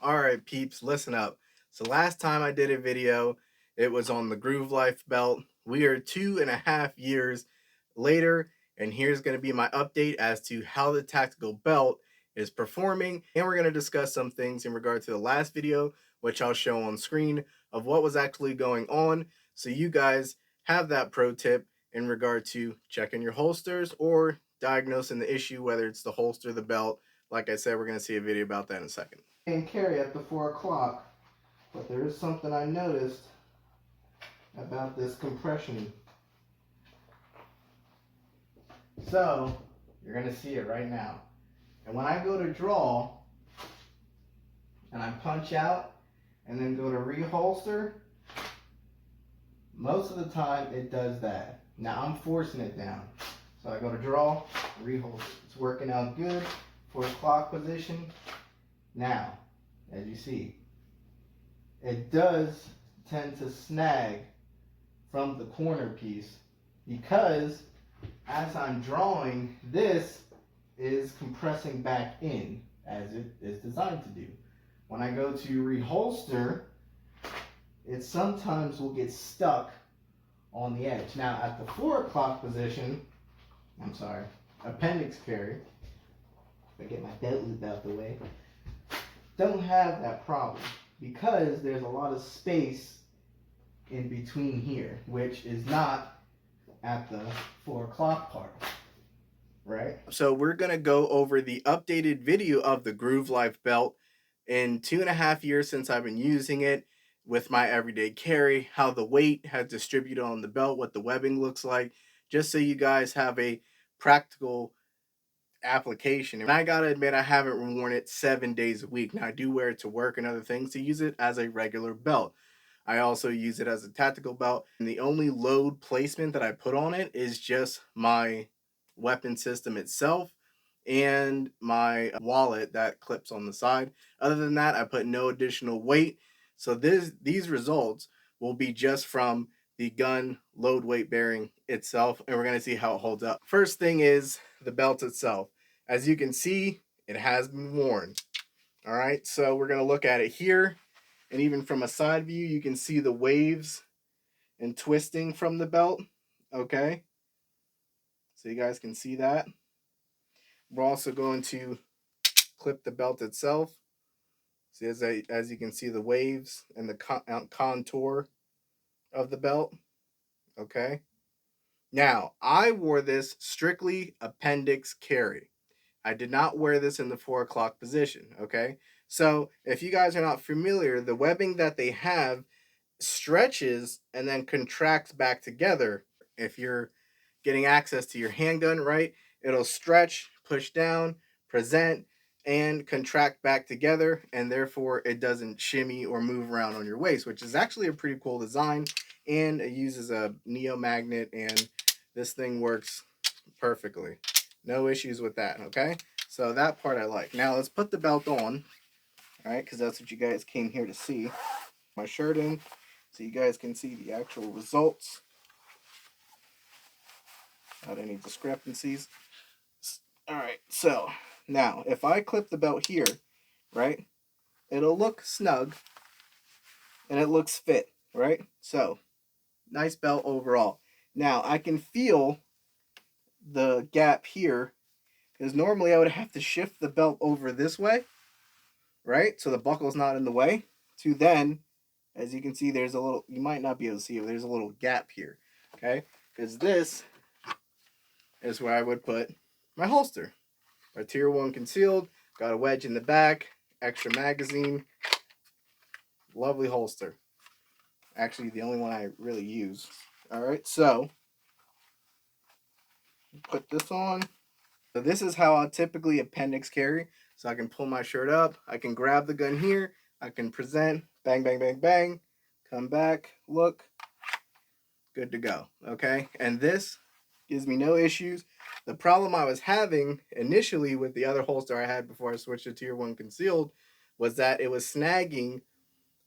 All right, peeps, listen up. So last time I did a video, it was on the Groove Life belt. We are 2.5 years later, and here's going to be my update as to how the tactical belt is performing. And we're going to discuss some things in regard to the last video, which I'll show on screen of what was actually going on. So you guys have that pro tip in regard to checking your holsters or diagnosing the issue, whether it's the holster, the belt. Like I said, we're going to see a video about that in a second. And carry at the 4 o'clock, but there is something I noticed about this compression. So you're going to see it right now. And when I go to draw and I punch out and then go to reholster, most of the time it does that. Now I'm forcing it down. So I go to draw, reholster. It's working out good. 4 o'clock position. Now, as you see, it does tend to snag from the corner piece because as I'm drawing, this is compressing back in as it is designed to do. When I go to reholster, it sometimes will get stuck on the edge. Now at the 4 o'clock position, appendix carry, if I get my belt loop out the way, don't have that problem because there's a lot of space in between here, which is not at the 4 o'clock part, right? So we're gonna go over the updated video of the Groove Life belt in 2.5 years since I've been using it with my everyday carry, how the weight has distributed on the belt, what the webbing looks like, just so you guys have a practical application. And I gotta admit, I haven't worn it 7 days a week. Now I do wear it to work and other things to use it as a regular belt. I also use it as a tactical belt. And the only load placement that I put on it is just my weapon system itself and my wallet that clips on the side. Other than that, I put no additional weight. So these results will be just from the gun load weight bearing itself, and we're going to see how it holds up. First thing is the belt itself. As you can see, it has been worn. All right, so we're going to look at it here, and even from a side view, you can see the waves and twisting from the belt. Okay, so you guys can see that. We're also going to clip the belt itself. See, as you can see, the waves and the contour of the belt. Okay. Now, I wore this strictly appendix carry. I did not wear this in the 4 o'clock position. Okay. So if you guys are not familiar, the webbing that they have stretches and then contracts back together. If you're getting access to your handgun, right, it'll stretch, push down, present, and contract back together, and therefore it doesn't shimmy or move around on your waist, which is actually a pretty cool design. And it uses a neo magnet, and this thing works perfectly. No issues with that. Okay, so that part I like. Now let's put the belt on, all right, because that's what you guys came here to see. My shirt in so you guys can see the actual results without any discrepancies. All right, so now if I clip the belt here, right, it'll look snug and it looks fit, right? So nice belt overall. Now I can feel the gap here because normally I would have to shift the belt over this way, right, so the buckle's not in the way, to then, as you can see, there's a little, you might not be able to see it, but there's a little gap here, okay, because this is where I would put my holster. My tier 1 concealed, got a wedge in the back, extra magazine, lovely holster. Actually, the only one I really use. All right, so put this on. So this is how I typically appendix carry. So I can pull my shirt up, I can grab the gun here, I can present, bang, bang, bang, bang, come back, look, good to go, okay? And this gives me no issues. The problem I was having initially with the other holster I had before I switched to tier 1 concealed was that it was snagging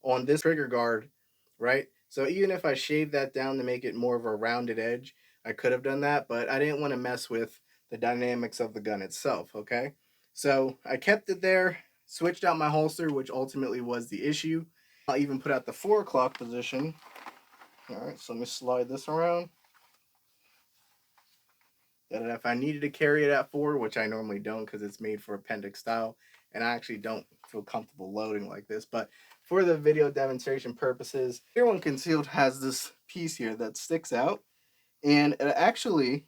on this trigger guard, right? So even if I shaved that down to make it more of a rounded edge, I could have done that, but I didn't want to mess with the dynamics of the gun itself, okay? So I kept it there, switched out my holster, which ultimately was the issue. I'll even put out the 4 o'clock position. All right, so let me slide this around. And if I needed to carry it at 4, which I normally don't because it's made for appendix style, and I actually don't feel comfortable loading like this, but for the video demonstration purposes, Tier 1 Concealed has this piece here that sticks out, and it actually,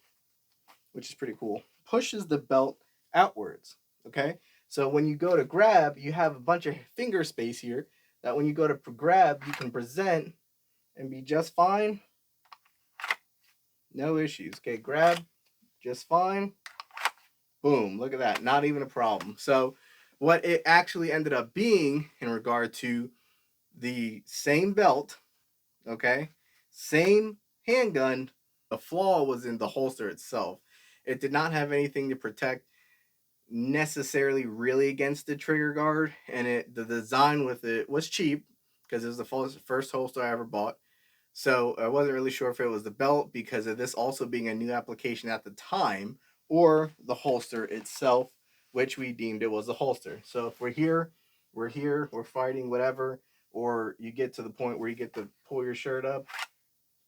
which is pretty cool, pushes the belt outwards, okay? So when you go to grab, you have a bunch of finger space here that when you go to grab, you can present and be just fine. No issues. Okay, grab, just fine. Boom, look at that. Not even a problem. So what it actually ended up being in regard to the same belt, okay, same handgun, the flaw was in the holster itself. It did not have anything to protect necessarily really against the trigger guard, and the design with it was cheap because it was the first holster I ever bought. So I wasn't really sure if it was the belt because of this also being a new application at the time, or the holster itself, which we deemed it was a holster. So if we're here, we're fighting, whatever, or you get to the point where you get to pull your shirt up,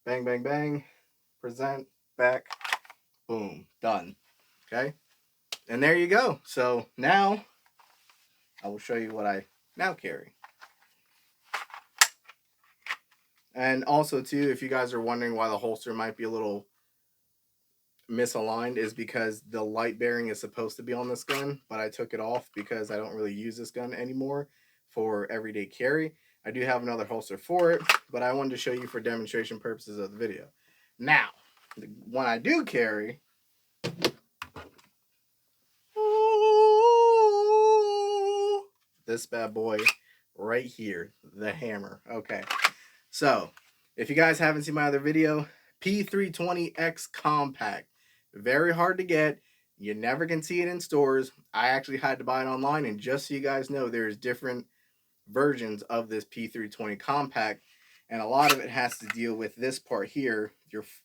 bang, bang, bang, present, back, boom, done. Okay? And there you go. So now I will show you what I now carry. And also too, if you guys are wondering why the holster might be a little misaligned, is because the light bearing is supposed to be on this gun, but I took it off because I don't really use this gun anymore for everyday carry. I do have another holster for it, but I wanted to show you for demonstration purposes of the video. Now, the one I do carry, this bad boy right here, the hammer. Okay, so if you guys haven't seen my other video, P320X Compact, very hard to get. You never can see it in stores. I actually had to buy it online, and just so you guys know, there's different versions of this P320 Compact, and a lot of it has to deal with this part here,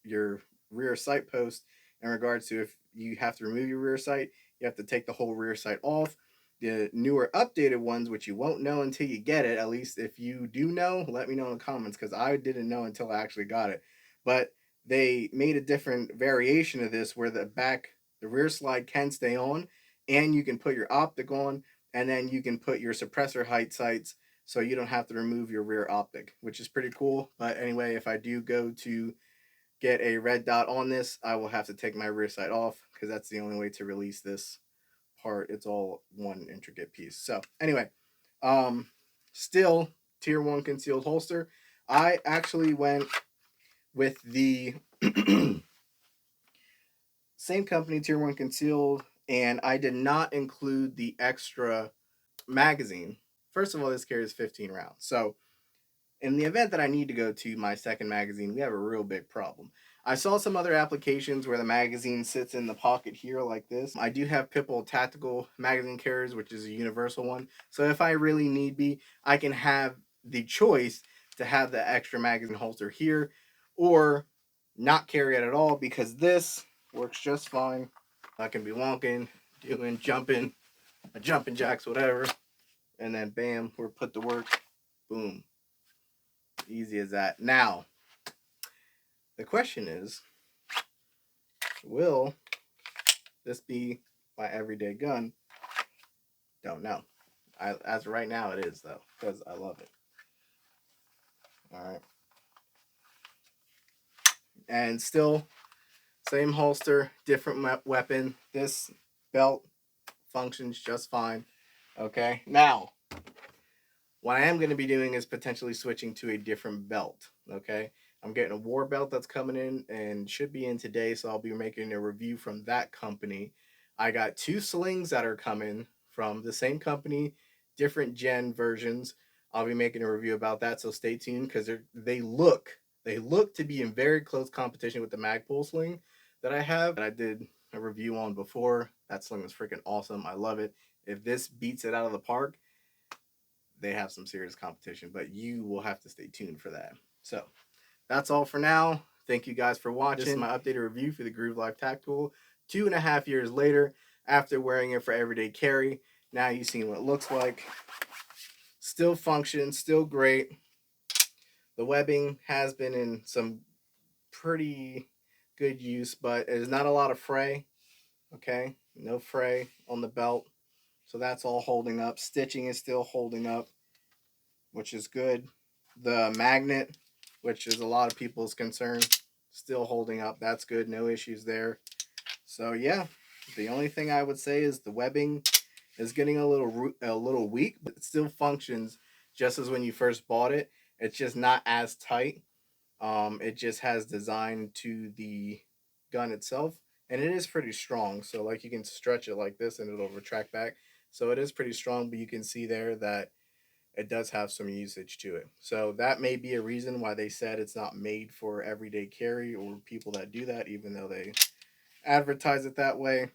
your rear sight post, in regards to if you have to remove your rear sight, you have to take the whole rear sight off. The newer updated ones, which you won't know until you get it, at least if you do know, let me know in the comments, because I didn't know until I actually got it. But they made a different variation of this where the rear slide can stay on, and you can put your optic on, and then you can put your suppressor height sights so you don't have to remove your rear optic, which is pretty cool. But anyway, if I do go to get a red dot on this, I will have to take my rear sight off because that's the only way to release this part. It's all one intricate piece. So anyway, still Tier 1 concealed holster. I actually went with the same company, Tier 1 concealed, and I did not include the extra magazine. First of all, this carries 15 rounds. So in the event that I need to go to my second magazine, we have a real big problem. I saw some other applications where the magazine sits in the pocket here like this. I do have Pitbull Tactical magazine carriers, which is a universal one. So if I really need be, I can have the choice to have the extra magazine holster here or not carry it at all, because this works just fine. I can be walking, doing jumping jacks, whatever, and then bam, we're put to work. Boom. Easy as that. Now, the question is, will this be my everyday gun? Don't know. As of right now, it is, though, because I love it. All right. And still, same holster, different weapon. This belt functions just fine. Okay. Now, what I am going to be doing is potentially switching to a different belt. Okay. I'm getting a war belt that's coming in and should be in today, so I'll be making a review from that company. I got 2 slings that are coming from the same company, different gen versions. I'll be making a review about that, so stay tuned, because they look to be in very close competition with the Magpul sling that I have, that I did a review on before. That sling was freaking awesome. I love it. If this beats it out of the park, they have some serious competition, but you will have to stay tuned for that. So that's all for now. Thank you guys for watching. This is my updated review for the Groove Life Tactical 2.5 years later, after wearing it for everyday carry. Now you've seen what it looks like. Still functions, still great. The webbing has been in some pretty good use, but there's not a lot of fray. Okay, no fray on the belt, so that's all holding up. Stitching is still holding up, which is good. The magnet, which is a lot of people's concern, still holding up. That's good. No issues there. So yeah, the only thing I would say is the webbing is getting a little weak, but it still functions just as when you first bought it. It's just not as tight. It just has design to the gun itself, and it is pretty strong. So like you can stretch it like this, and it'll retract back. So it is pretty strong, but you can see there that it does have some usage to it. So that may be a reason why they said it's not made for everyday carry or people that do that, even though they advertise it that way.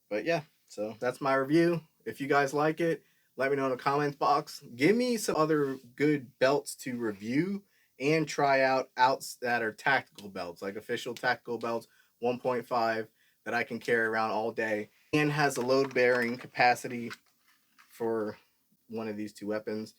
But yeah, so that's my review. If you guys like it, let me know in the comments box. Give me some other good belts to review and try outs that are tactical belts, like official tactical belts 1.5 that I can carry around all day and has a load bearing capacity for one of these two weapons.